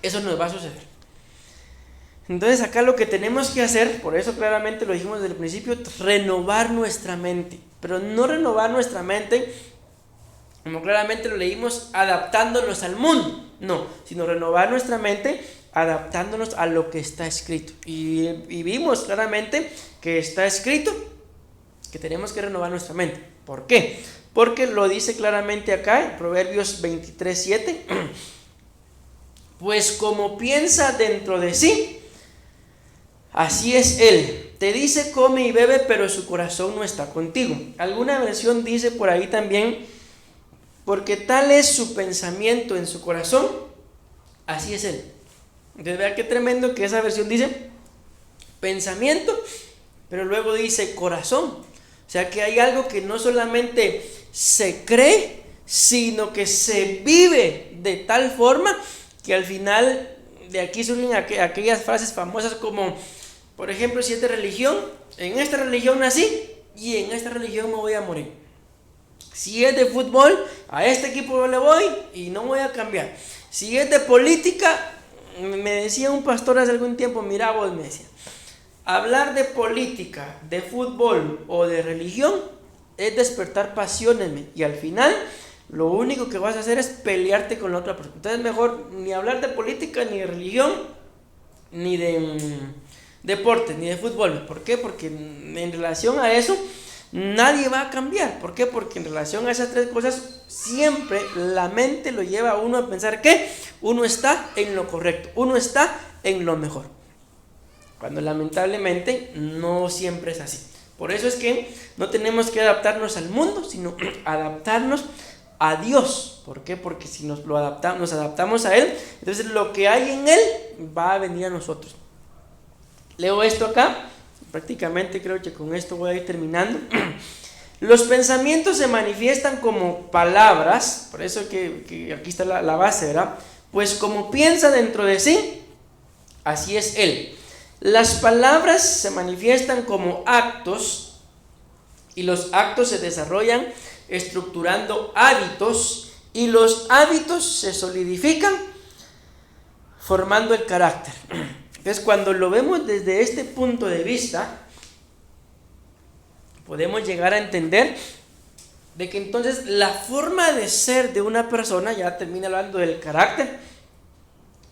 A: eso nos va a suceder. Entonces acá lo que tenemos que hacer, por eso claramente lo dijimos desde el principio, renovar nuestra mente. Pero no renovar nuestra mente, como claramente lo leímos, adaptándonos al mundo. No, sino renovar nuestra mente adaptándonos a lo que está escrito. Y vimos claramente que está escrito que tenemos que renovar nuestra mente. ¿Por qué? Porque lo dice claramente acá en Proverbios 23:7. Pues como piensa dentro de sí, así es él. Te dice come y bebe, pero su corazón no está contigo. Alguna versión dice por ahí también, porque tal es su pensamiento en su corazón, así es él. Entonces vea qué tremendo que esa versión dice pensamiento, pero luego dice corazón. O sea que hay algo que no solamente se cree, sino que se vive de tal forma que al final de aquí surgen aquellas frases famosas como, por ejemplo, si es de religión, en esta religión nací y en esta religión me voy a morir. Si es de fútbol, a este equipo le voy y no voy a cambiar. Si es de política, me decía un pastor hace algún tiempo, mira vos, me decía, hablar de política, de fútbol o de religión es despertar pasiones, y al final lo único que vas a hacer es pelearte con la otra persona. Entonces mejor ni hablar de política, ni de religión, ni de deporte, ni de fútbol. ¿Por qué? Porque en relación a eso nadie va a cambiar. ¿Por qué? Porque en relación a esas tres cosas siempre la mente lo lleva a uno a pensar que uno está en lo correcto, uno está en lo mejor, cuando lamentablemente no siempre es así. Por eso es que no tenemos que adaptarnos al mundo, sino adaptarnos a Dios. ¿Por qué? Porque si nos adaptamos a Él, entonces lo que hay en Él va a venir a nosotros. Leo esto acá, prácticamente creo que con esto voy a ir terminando. Los pensamientos se manifiestan como palabras, por eso que aquí está la base, ¿verdad? Pues como piensa dentro de sí, así es Él. Las palabras se manifiestan como actos y los actos se desarrollan estructurando hábitos y los hábitos se solidifican formando el carácter. Entonces, cuando lo vemos desde este punto de vista, podemos llegar a entender de que entonces la forma de ser de una persona, ya termina hablando del carácter,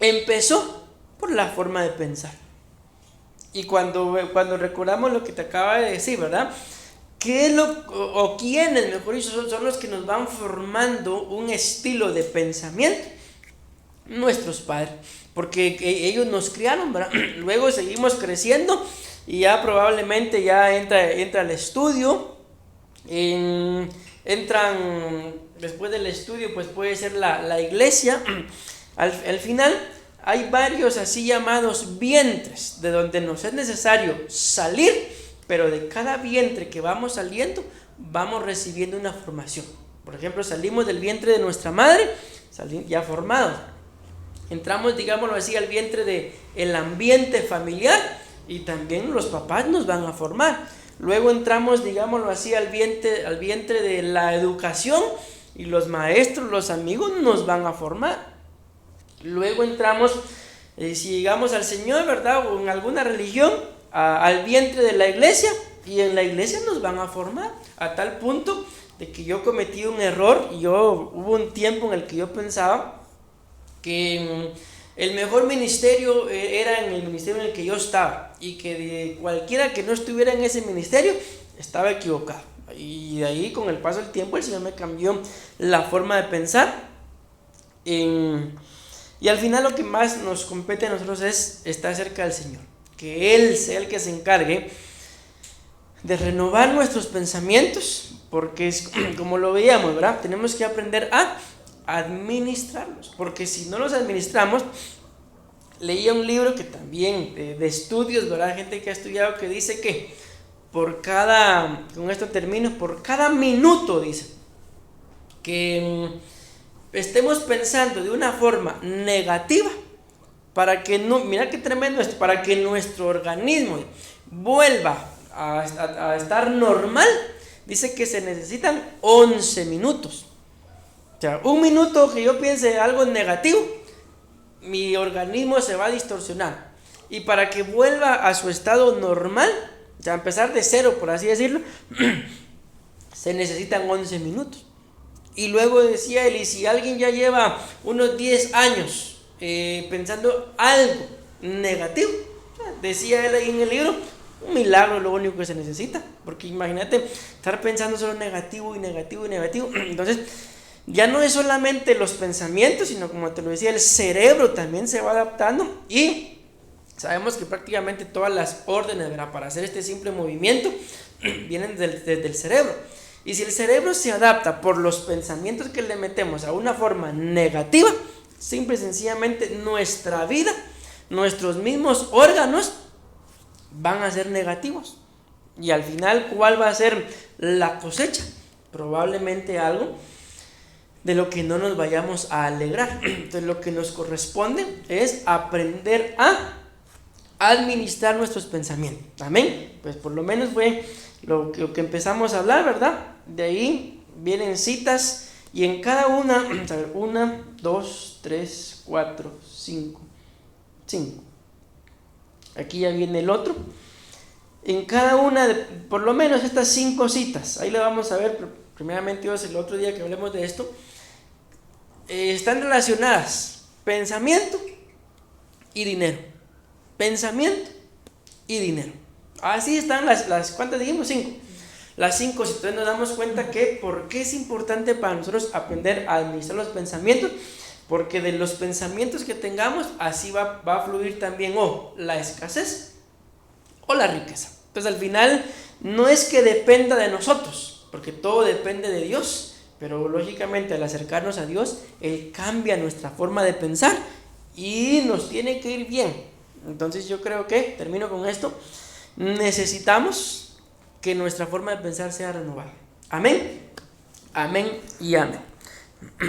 A: empezó por la forma de pensar. Y cuando recordamos lo que te acaba de decir, ¿verdad? ¿Quiénes, mejor dicho, son los que nos van formando un estilo de pensamiento? Nuestros padres, porque ellos nos criaron, ¿verdad? Luego seguimos creciendo y ya probablemente ya entra el estudio, entran después del estudio pues puede ser la iglesia. Al final hay varios así llamados vientres de donde nos es necesario salir, pero de cada vientre que vamos saliendo vamos recibiendo una formación. Por ejemplo, salimos del vientre de nuestra madre ya formados, entramos, digámoslo así, al vientre del ambiente familiar y también los papás nos van a formar. Luego entramos, digámoslo así, al vientre de la educación y los maestros, los amigos nos van a formar. Luego entramos, si llegamos al Señor, ¿verdad? O en alguna religión, al vientre de la iglesia, y en la iglesia nos van a formar a tal punto de que yo cometí un error. Hubo un tiempo en el que yo pensaba que el mejor ministerio era en el ministerio en el que yo estaba, y que de cualquiera que no estuviera en ese ministerio estaba equivocado. Y de ahí, con el paso del tiempo, el Señor me cambió la forma de pensar. Y al final lo que más nos compete a nosotros es estar cerca del Señor, que Él sea el que se encargue de renovar nuestros pensamientos, porque es como lo veíamos, ¿verdad? Tenemos que aprender a administrarlos, porque si no los administramos, leía un libro que también de estudios, ¿verdad? Gente que ha estudiado, que dice que por cada minuto, dice, que estemos pensando de una forma negativa, para que no, mira qué tremendo esto, para que nuestro organismo vuelva a estar normal, dice que se necesitan 11 minutos. O sea, un minuto que yo piense algo negativo, mi organismo se va a distorsionar. Y para que vuelva a su estado normal, o sea, empezar de cero, por así decirlo, se necesitan 11 minutos. Y luego decía él, y si alguien ya lleva unos 10 años pensando algo negativo, decía él ahí en el libro, un milagro es lo único que se necesita. Porque imagínate estar pensando solo negativo y negativo y negativo. Entonces ya no es solamente los pensamientos, sino, como te lo decía, el cerebro también se va adaptando. Y sabemos que prácticamente todas las órdenes, ¿verdad?, para hacer este simple movimiento vienen desde el cerebro. Y si el cerebro se adapta por los pensamientos que le metemos a una forma negativa, simple y sencillamente nuestra vida, nuestros mismos órganos van a ser negativos. Y al final, ¿cuál va a ser la cosecha? Probablemente algo de lo que no nos vayamos a alegrar. Entonces, lo que nos corresponde es aprender a administrar nuestros pensamientos. Amén. Pues por lo menos fue lo que empezamos a hablar, ¿verdad? De ahí vienen citas, y en cada una, 1, 2, 3, 4, 5. Aquí ya viene el otro. En cada una de, por lo menos estas 5 citas, ahí la vamos a ver primeramente Dios el otro día que hablemos de esto, están relacionadas pensamiento y dinero. Pensamiento y dinero. Así están las ¿cuántas dijimos? 5. Las 5. Entonces nos damos cuenta que por qué es importante para nosotros aprender a administrar los pensamientos, porque de los pensamientos que tengamos, así va a fluir también o la escasez o la riqueza. Entonces al final no es que dependa de nosotros, porque todo depende de Dios, pero lógicamente al acercarnos a Dios, Él cambia nuestra forma de pensar y nos tiene que ir bien. Entonces yo creo que, termino con esto, necesitamos que nuestra forma de pensar sea renovada. Amén, amén y amén.